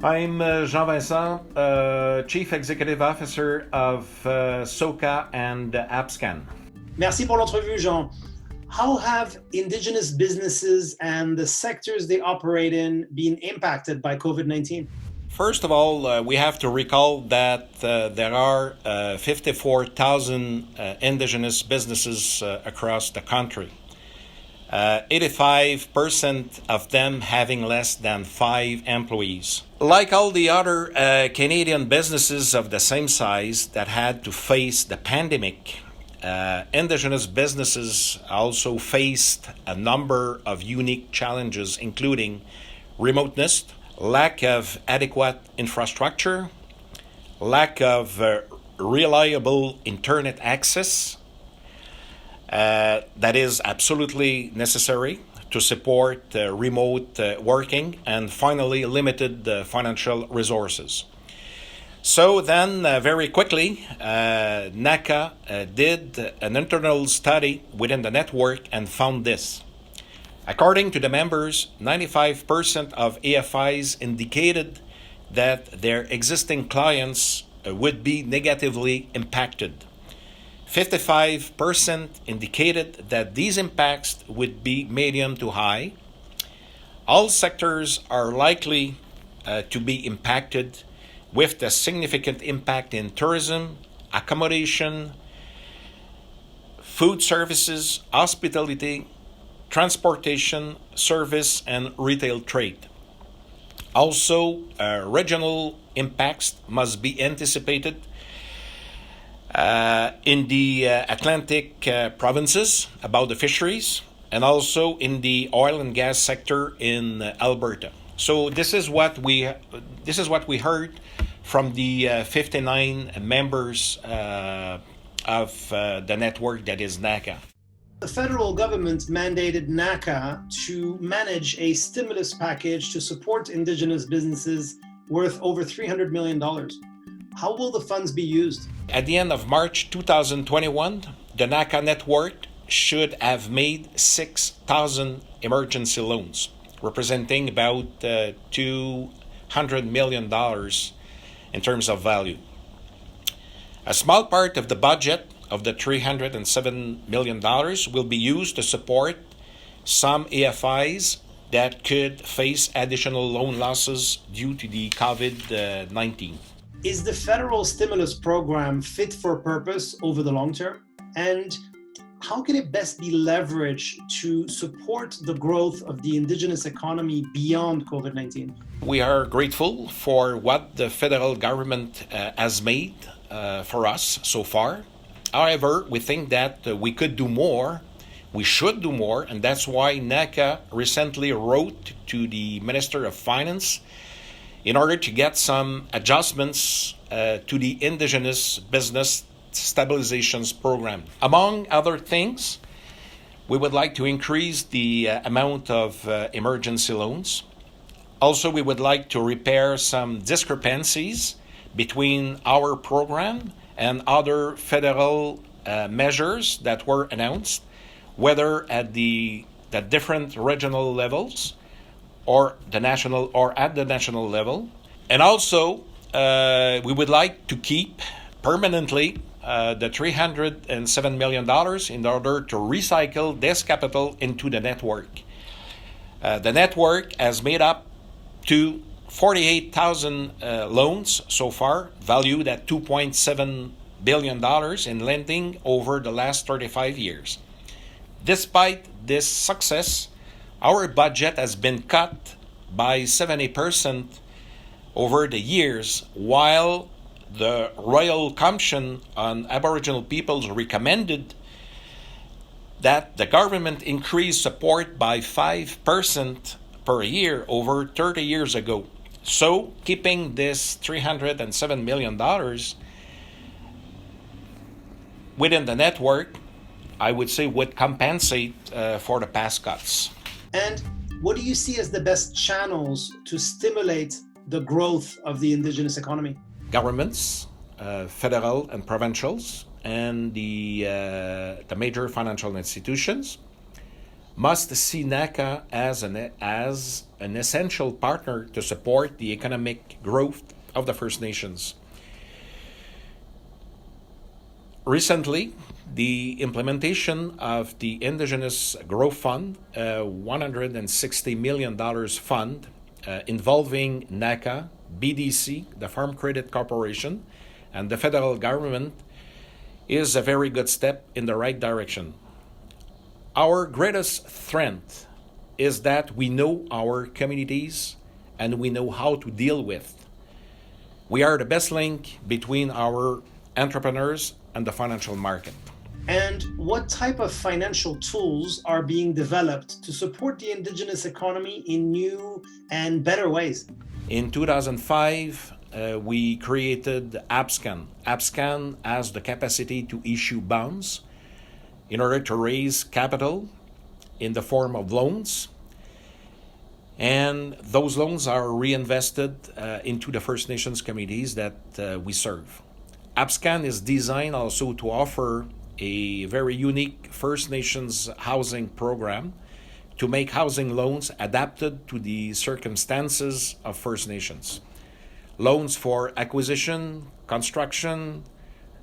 I'm Jean Vincent, Chief Executive Officer of SOCCA and AppScan. Merci pour l'entrevue, Jean. How have Indigenous businesses and the sectors they operate in been impacted by COVID-19? First of all, we have to recall that there are 54,000 Indigenous businesses across the country. 85% of them having less than 5 employees. Like all the other Canadian businesses of the same size that had to face the pandemic, Indigenous businesses also faced a number of unique challenges, including remoteness, lack of adequate infrastructure, lack of reliable internet access, that is absolutely necessary to support remote working, and finally, limited financial resources. So then, very quickly, NACA did an internal study within the network and found this. According to the members, 95% of AFIs indicated that their existing clients would be negatively impacted. 55% indicated that these impacts would be medium to high. All sectors are likely to be impacted, with a significant impact in tourism, accommodation, food services, hospitality, transportation, service, and retail trade. Also, regional impacts must be anticipated in the Atlantic provinces about the fisheries, and also in the oil and gas sector in Alberta. So this is what we heard from the 59 members of the network that is NACA. The federal government mandated NACA to manage a stimulus package to support Indigenous businesses worth over $300 million. How will the funds be used? At the end of March 2021, the NACA network should have made 6,000 emergency loans, representing about $200 million in terms of value. A small part of the budget of the $307 million will be used to support some AFIs that could face additional loan losses due to the COVID-19. Is the federal stimulus program fit for purpose over the long term? And how can it best be leveraged to support the growth of the Indigenous economy beyond COVID-19? We are grateful for what the federal government has made for us so far. However, we think that we could do more, we should do more, and that's why NACA recently wrote to the Minister of Finance in order to get some adjustments to the Indigenous Business Stabilizations Program. Among other things, we would like to increase the amount of emergency loans. Also, we would like to repair some discrepancies between our program and other federal measures that were announced, whether at the different regional levels or at the national level. And also, we would like to keep permanently the $307 million in order to recycle this capital into the network. The network has made up to 48,000 loans so far, valued at $2.7 billion in lending over the last 35 years. Despite this success, our budget has been cut by 70% over the years, while the Royal Commission on Aboriginal Peoples recommended that the government increase support by 5% per year over 30 years ago. So, keeping this $307 million within the network, I would say, would compensate for the past cuts. And what do you see as the best channels to stimulate the growth of the Indigenous economy? Governments, federal and provincials, and the major financial institutions, must see NACA as an essential partner to support the economic growth of the First Nations. Recently, the implementation of the Indigenous Growth Fund, a $160 million fund involving NACA, BDC, the Farm Credit Corporation, and the federal government, is a very good step in the right direction. Our greatest strength is that we know our communities and we know how to deal with. We are the best link between our entrepreneurs and the financial market. And what type of financial tools are being developed to support the Indigenous economy in new and better ways? In 2005, we created AppScan. AppScan has the capacity to issue bonds in order to raise capital in the form of loans. And those loans are reinvested into the First Nations communities that we serve. AppScan is designed also to offer a very unique First Nations housing program to make housing loans adapted to the circumstances of First Nations. Loans for acquisition, construction,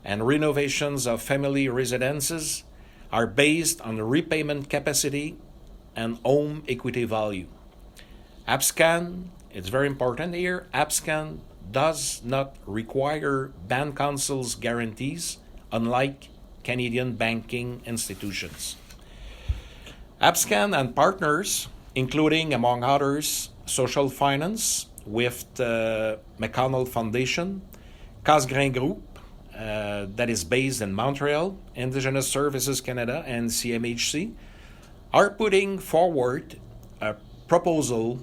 and renovations of family residences are based on the repayment capacity and home equity value. AppScan, it's very important here, AppScan does not require Band Council's guarantees, unlike Canadian banking institutions. AppScan and partners, including, among others, Social Finance with the McConnell Foundation, Casgrain Group, that is based in Montreal, Indigenous Services Canada, and CMHC, are putting forward a proposal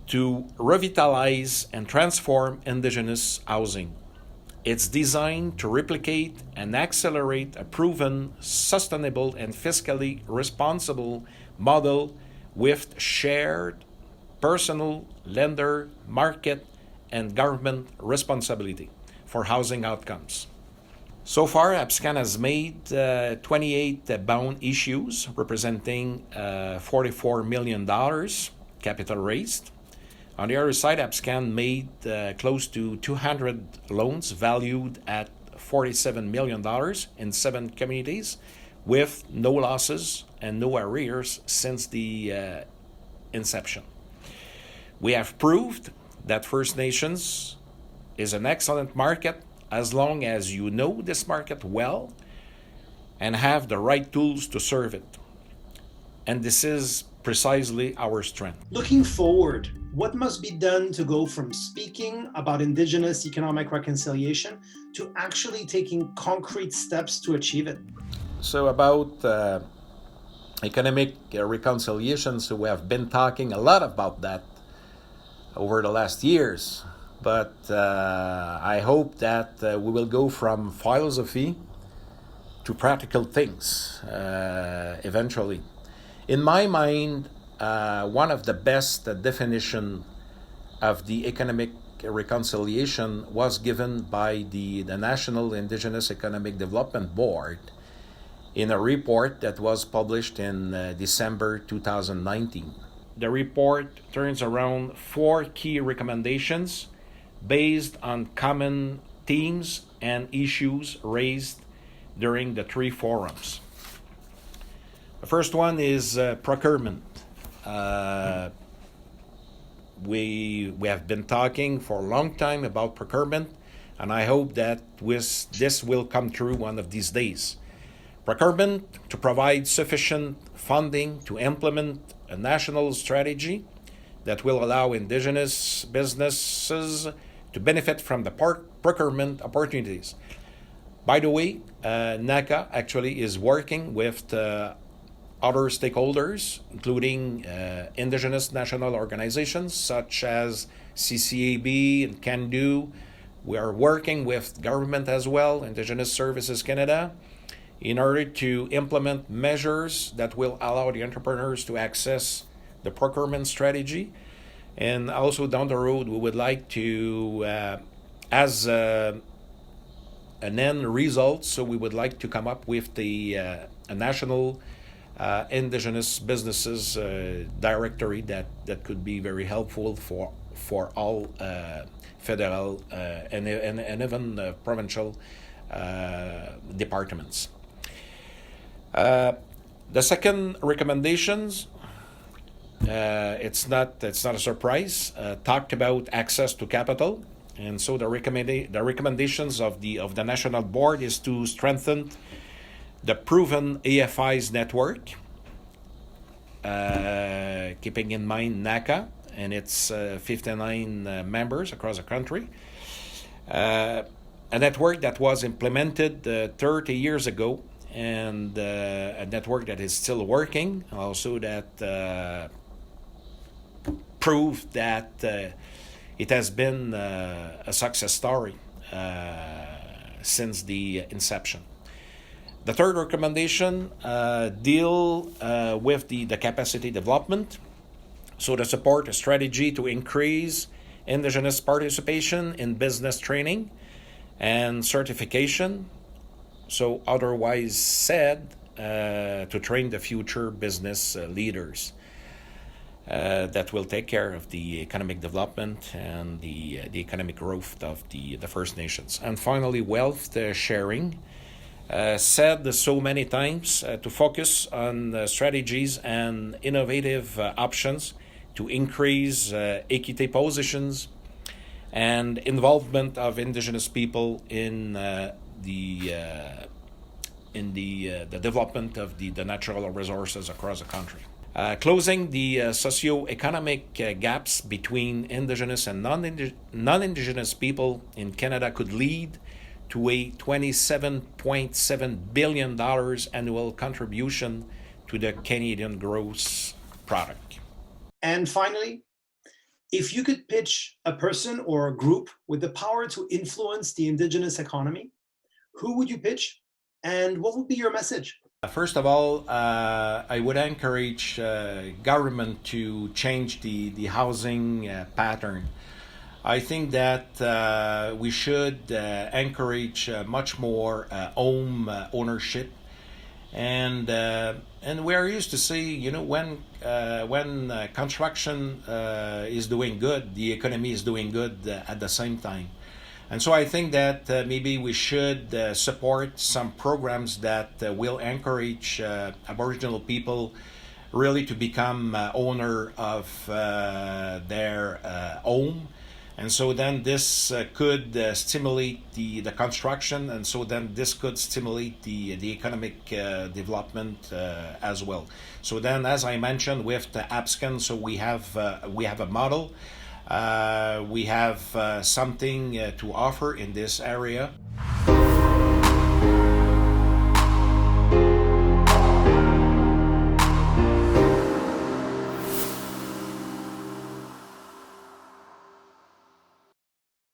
to revitalize and transform Indigenous housing. It's designed to replicate and accelerate a proven, sustainable, and fiscally responsible model with shared personal, lender, market, and government responsibility for housing outcomes. So far, AppScan has made 28 bond issues representing $44 million capital raised. On the other side, AppScan made close to 200 loans valued at $47 million in 7 communities with no losses and no arrears since the inception. We have proved that First Nations is an excellent market as long as you know this market well and have the right tools to serve it. And this is precisely our strength. Looking forward, what must be done to go from speaking about Indigenous economic reconciliation to actually taking concrete steps to achieve it? So about economic reconciliation, so we have been talking a lot about that over the last years. But I hope that we will go from philosophy to practical things eventually. In my mind, one of the best definition of the economic reconciliation was given by the National Indigenous Economic Development Board in a report that was published in December 2019. The report turns around 4 key recommendations based on common themes and issues raised during the 3 forums. The first one is procurement. We have been talking for a long time about procurement, and I hope that this will come true one of these days. Procurement to provide sufficient funding to implement a national strategy that will allow Indigenous businesses to benefit from the procurement opportunities. By the way, NACA actually is working with other stakeholders, including Indigenous national organizations such as CCAB and CANDO. We are working with government as well, Indigenous Services Canada, in order to implement measures that will allow the entrepreneurs to access the procurement strategy. And also down the road, we would like to, as an end result, so we would like to come up with a national Indigenous businesses directory that could be very helpful for all federal and even provincial departments. The second recommendations, it's not a surprise. Talked about access to capital, and so the recommendations of the national board is to strengthen the proven AFI's network, keeping in mind NACA and its 59 members across the country. A network that was implemented 30 years ago, and a network that is still working, also that proved that it has been a success story since the inception. The third recommendation deal with the capacity development. So to support a strategy to increase Indigenous participation in business training and certification. So otherwise said, to train the future business leaders that will take care of the economic development and the economic growth of the First Nations. And finally, wealth sharing. Said so many times to focus on strategies and innovative options to increase equity positions and involvement of Indigenous people in the development of the natural resources across the country. Closing the socio-economic gaps between Indigenous and non-Indigenous people in Canada could lead to a $27.7 billion annual contribution to the Canadian gross product. And finally, if you could pitch a person or a group with the power to influence the Indigenous economy, who would you pitch and what would be your message? First of all, I would encourage government to change the housing pattern. I think that we should encourage much more home ownership, and we're used to see, when construction is doing good, the economy is doing good at the same time. And so I think that maybe we should support some programs that will encourage Aboriginal people really to become owner of their home. And so then this could stimulate the construction, and so then this could stimulate the economic development as well. So then, as I mentioned, with the APSCAN, so we have a model. We have something to offer in this area.